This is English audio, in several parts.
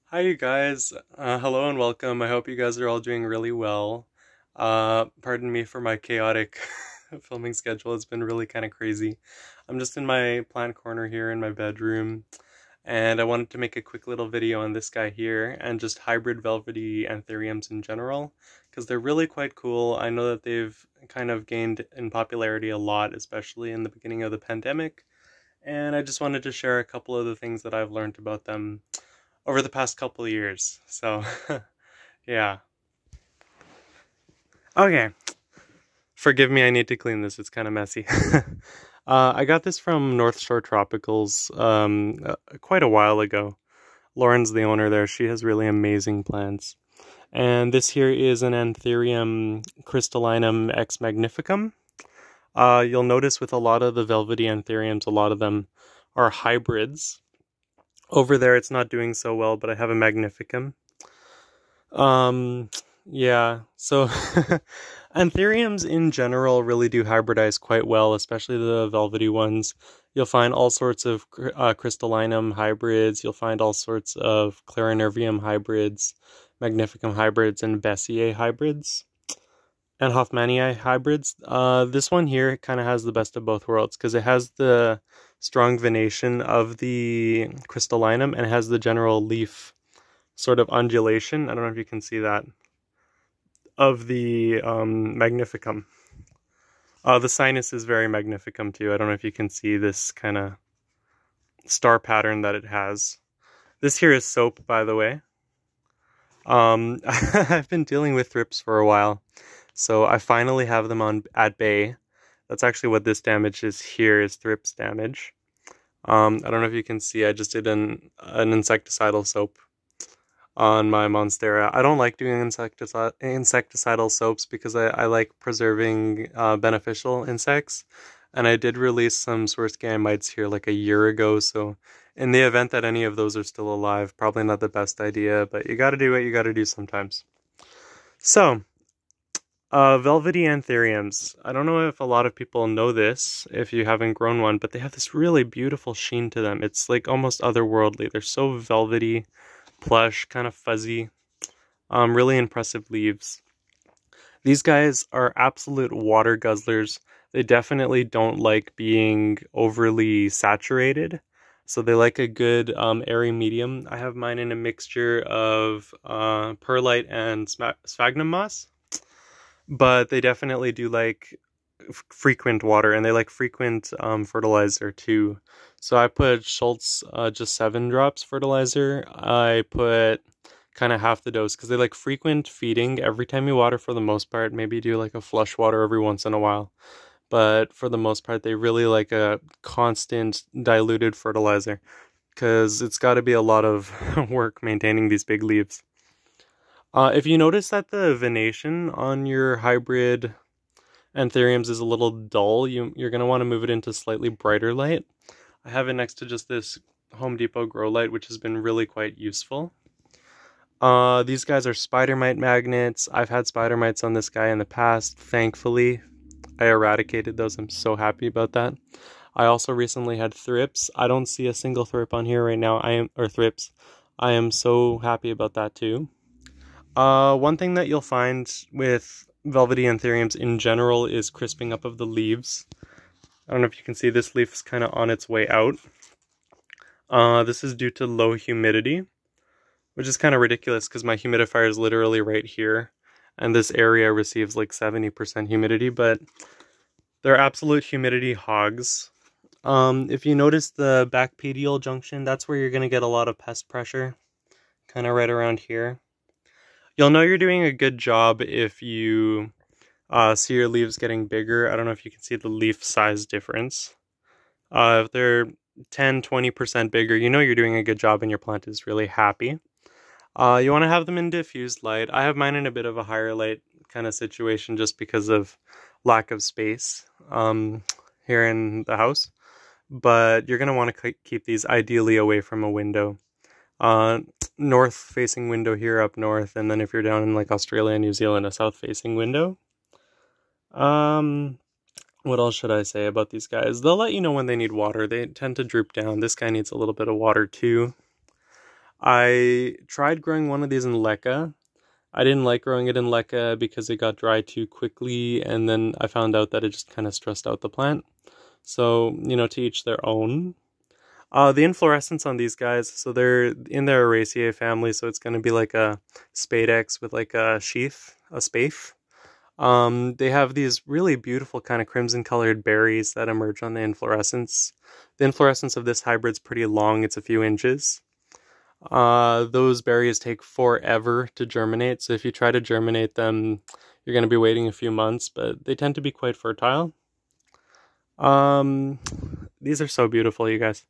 Hi, you guys. Hello and welcome. I hope you guys are all doing really well. Pardon me for my chaotic filming schedule. It's been really kind of crazy. I'm just in my plant corner here in my bedroom, and I wanted to make a quick little video on this guy here and just hybrid velvety anthuriums in general, because they're really quite cool. I know that they've kind of gained in popularity a lot, especially in the beginning of the pandemic, and I just wanted to share a couple of the things that I've learned about them over the past couple of years. So, yeah. Okay. Forgive me, I need to clean this. It's kind of messy. I got this from North Shore Tropicals quite a while ago. Lauren's the owner there. She has really amazing plants. And this here is an Anthurium crystallinum ex magnificum. You'll notice with a lot of the velvety anthuriums, a lot of them are hybrids. Over there, it's not doing so well, but I have a magnificum. Um, yeah, so anthuriums in general really do hybridize quite well, especially the velvety ones. You'll find all sorts of crystallinum hybrids, you'll find all sorts of clarinervium hybrids, magnificum hybrids, and Bessier hybrids, and Hoffmanii hybrids. This one here kind of has the best of both worlds, because it has the strong venation of the crystallinum, and it has the general leaf sort of undulation. I don't know if you can see that, of the magnificum. The sinus is very magnificum too. I don't know if you can see this kind of star pattern that it has. This here is soap, by the way. I've been dealing with thrips for a while, so I finally have them at bay. That's actually what this damage is here, is thrips damage. I don't know if you can see, I just did an insecticidal soap on my Monstera. I don't like doing insecticidal soaps because I like preserving beneficial insects. And I did release some Swirsky mites here like a year ago, so in the event that any of those are still alive, probably not the best idea, but you gotta do what you gotta do sometimes. So, velvety anthuriums. I don't know if a lot of people know this, if you haven't grown one, but they have this really beautiful sheen to them. It's like almost otherworldly. They're so velvety, plush, kind of fuzzy, really impressive leaves. These guys are absolute water guzzlers. They definitely don't like being overly saturated, so they like a good airy medium. I have mine in a mixture of perlite and sphagnum moss, but they definitely do like frequent water, and they like frequent fertilizer too. So I put Schultz just 7 drops fertilizer. I put kind of half the dose because they like frequent feeding every time you water for the most part. Maybe do like a flush water every once in a while. But for the most part, they really like a constant diluted fertilizer because it's got to be a lot of work maintaining these big leaves. If you notice that the venation on your hybrid anthuriums is a little dull, you're going to want to move it into slightly brighter light. I have it next to just this Home Depot grow light, which has been really quite useful. These guys are spider mite magnets. I've had spider mites on this guy in the past. Thankfully, I eradicated those. I'm so happy about that. I also recently had thrips. I don't see a single thrip on here right now. Thrips. I am so happy about that too. One thing that you'll find with velvety anthuriums in general is crisping up of the leaves. I don't know if you can see, this leaf is kind of on its way out. This is due to low humidity, which is kind of ridiculous because my humidifier is literally right here, and this area receives like 70% humidity, but they're absolute humidity hogs. If you notice the back petiole junction, that's where you're going to get a lot of pest pressure, kind of right around here. You'll know you're doing a good job if you see your leaves getting bigger. I don't know if you can see the leaf size difference. If they're 10-20% bigger, you know you're doing a good job and your plant is really happy. You want to have them in diffused light. I have mine in a bit of a higher light kind of situation just because of lack of space here in the house. But you're going to want to keep these ideally away from a window. North facing window here up north, and then if you're down in like Australia and New Zealand, a south facing window. What else should I say about these guys? They'll let you know when they need water. They tend to droop down. This guy needs a little bit of water too. I tried growing one of these in leca. I didn't like growing it in leca because it got dry too quickly, and then I found out that it just kind of stressed out the plant. So, to each their own. The inflorescence on these guys, so they're in their Araceae family, so it's going to be like a spadix with like a sheath, a spathe. They have these really beautiful kind of crimson colored berries that emerge on the inflorescence. The inflorescence of this hybrid's pretty long, it's a few inches. Those berries take forever to germinate, so if you try to germinate them, you're going to be waiting a few months, but they tend to be quite fertile. These are so beautiful, you guys.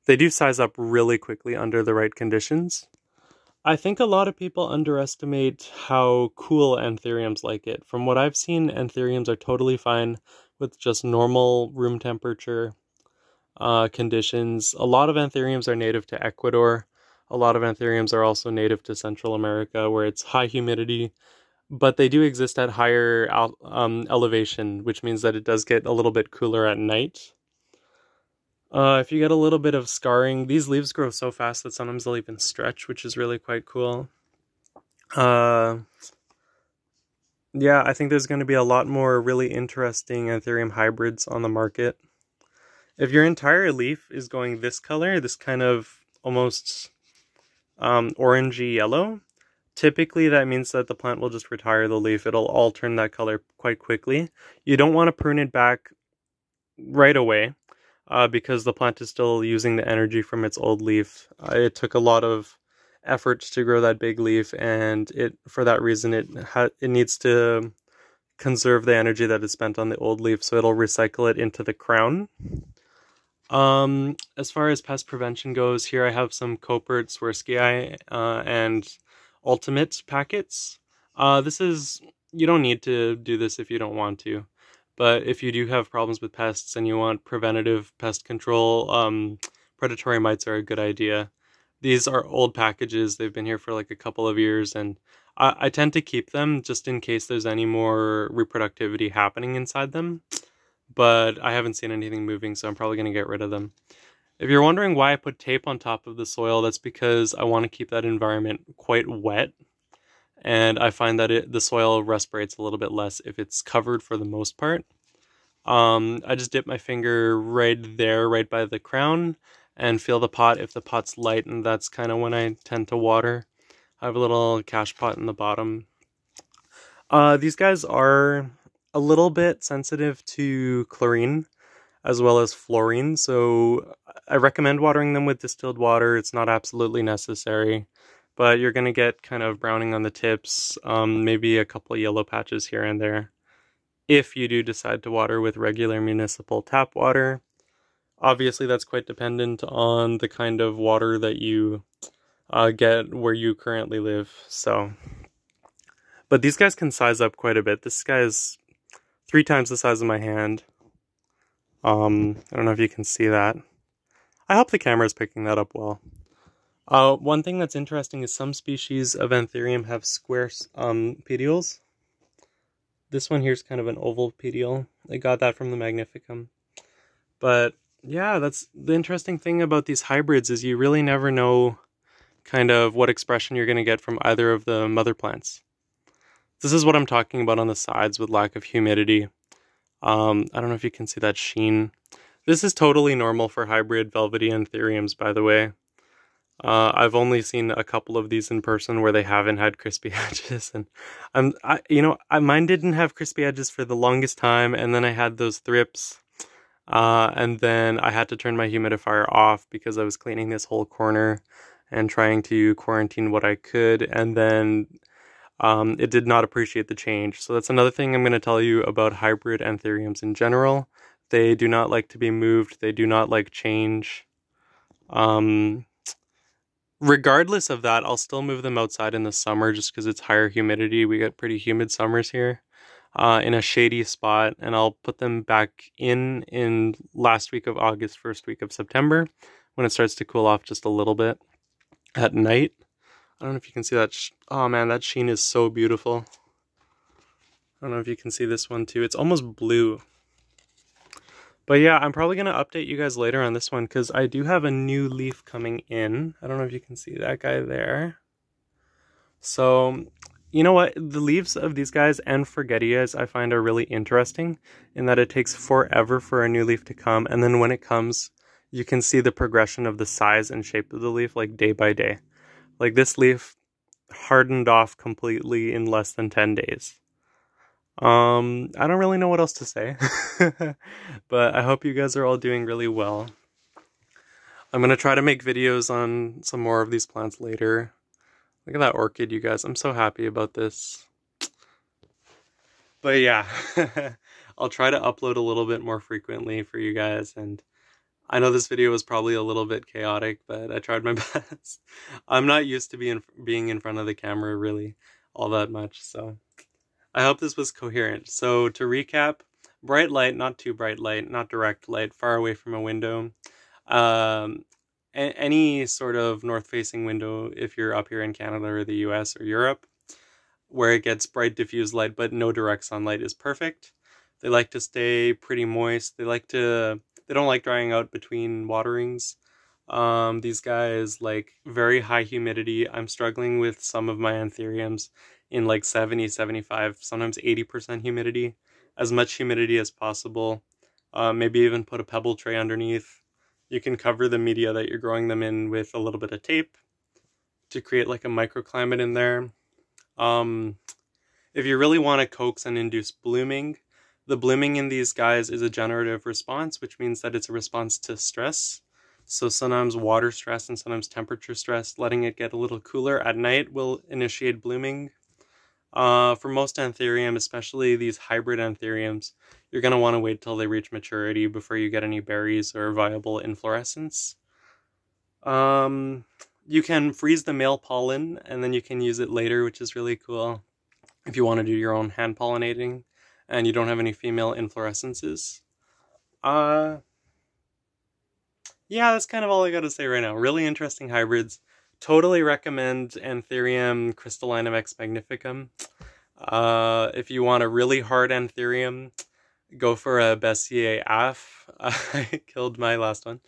They do size up really quickly under the right conditions. I think a lot of people underestimate how cool Anthuriums like it. From what I've seen, Anthuriums are totally fine with just normal room temperature conditions. A lot of Anthuriums are native to Ecuador. A lot of Anthuriums are also native to Central America, where it's high humidity, but they do exist at higher elevation, which means that it does get a little bit cooler at night. If you get a little bit of scarring, these leaves grow so fast that sometimes they'll even stretch, which is really quite cool. Yeah, I think there's going to be a lot more really interesting Anthurium hybrids on the market. If your entire leaf is going this color, this kind of almost orangey yellow, typically that means that the plant will just retire the leaf. It'll all turn that color quite quickly. You don't want to prune it back right away. Because the plant is still using the energy from its old leaf. It took a lot of effort to grow that big leaf, and for that reason it needs to conserve the energy that is spent on the old leaf, so it'll recycle it into the crown. As far as pest prevention goes, here I have some Copert Swirsky and Ultimate packets. You don't need to do this if you don't want to. But if you do have problems with pests and you want preventative pest control, predatory mites are a good idea. These are old packages. They've been here for like a couple of years, and I tend to keep them just in case there's any more reproductivity happening inside them. But I haven't seen anything moving, so I'm probably going to get rid of them. If you're wondering why I put tape on top of the soil, that's because I want to keep that environment quite wet. And I find that the soil respirates a little bit less if it's covered for the most part. I just dip my finger right there, right by the crown, and feel the pot if the pot's light, and that's kind of when I tend to water. I have a little cash pot in the bottom. These guys are a little bit sensitive to chlorine as well as fluorine, so I recommend watering them with distilled water. It's not absolutely necessary. But you're going to get kind of browning on the tips, maybe a couple yellow patches here and there. If you do decide to water with regular municipal tap water, obviously that's quite dependent on the kind of water that you get where you currently live. But these guys can size up quite a bit. This guy is 3 times the size of my hand. I don't know if you can see that. I hope the camera is picking that up well. One thing that's interesting is some species of Anthurium have square petioles. This one here is kind of an oval petiole. I got that from the Magnificum. But yeah, that's the interesting thing about these hybrids is you really never know kind of what expression you're going to get from either of the mother plants. This is what I'm talking about on the sides with lack of humidity. I don't know if you can see that sheen. This is totally normal for hybrid velvety Anthuriums, by the way. I've only seen a couple of these in person where they haven't had crispy edges, and mine didn't have crispy edges for the longest time, and then I had those thrips, and then I had to turn my humidifier off because I was cleaning this whole corner and trying to quarantine what I could, and then it did not appreciate the change. So that's another thing I'm going to tell you about hybrid Anthuriums in general. They do not like to be moved. They do not like change. Regardless of that, I'll still move them outside in the summer just because it's higher humidity. We get pretty humid summers here in a shady spot, and I'll put them back in last week of August, first week of September when it starts to cool off just a little bit at night. I don't know if you can see that. Oh man, that sheen is so beautiful. I don't know if you can see this one too. It's almost blue. But yeah, I'm probably going to update you guys later on this one because I do have a new leaf coming in. I don't know if you can see that guy there. So, you know what? The leaves of these guys and Forgetias I find are really interesting in that it takes forever for a new leaf to come. And then when it comes, you can see the progression of the size and shape of the leaf like day by day. Like this leaf hardened off completely in less than 10 days. I don't really know what else to say, but I hope you guys are all doing really well. I'm gonna try to make videos on some more of these plants later. Look at that orchid, you guys. I'm so happy about this. But yeah, I'll try to upload a little bit more frequently for you guys, and I know this video was probably a little bit chaotic, but I tried my best. I'm not used to being in front of the camera really all that much, so I hope this was coherent. So to recap, bright light, not too bright light, not direct light, far away from a window. Any sort of north-facing window if you're up here in Canada or the US or Europe, where it gets bright diffused light but no direct sunlight is perfect. They like to stay pretty moist. They don't like drying out between waterings. These guys like very high humidity. I'm struggling with some of my Anthuriums in like 70, 75, sometimes 80% humidity. As much humidity as possible. Maybe even put a pebble tray underneath. You can cover the media that you're growing them in with a little bit of tape to create like a microclimate in there. If you really want to coax and induce blooming, the blooming in these guys is a generative response, which means that it's a response to stress. So sometimes water stress and sometimes temperature stress, letting it get a little cooler at night will initiate blooming. For most Anthurium, especially these hybrid Anthuriums, you're going to want to wait till they reach maturity before you get any berries or viable inflorescence. You can freeze the male pollen and then you can use it later, which is really cool if you want to do your own hand pollinating and you don't have any female inflorescences. Yeah, that's kind of all I got to say right now. Really interesting hybrids. Totally recommend Anthurium crystallinum ex magnificum. If you want a really hard Anthurium, go for a Bessier AF. I killed my last one.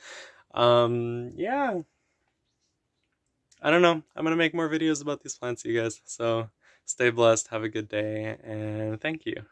Yeah. I don't know. I'm gonna make more videos about these plants, you guys. So stay blessed, have a good day, and thank you.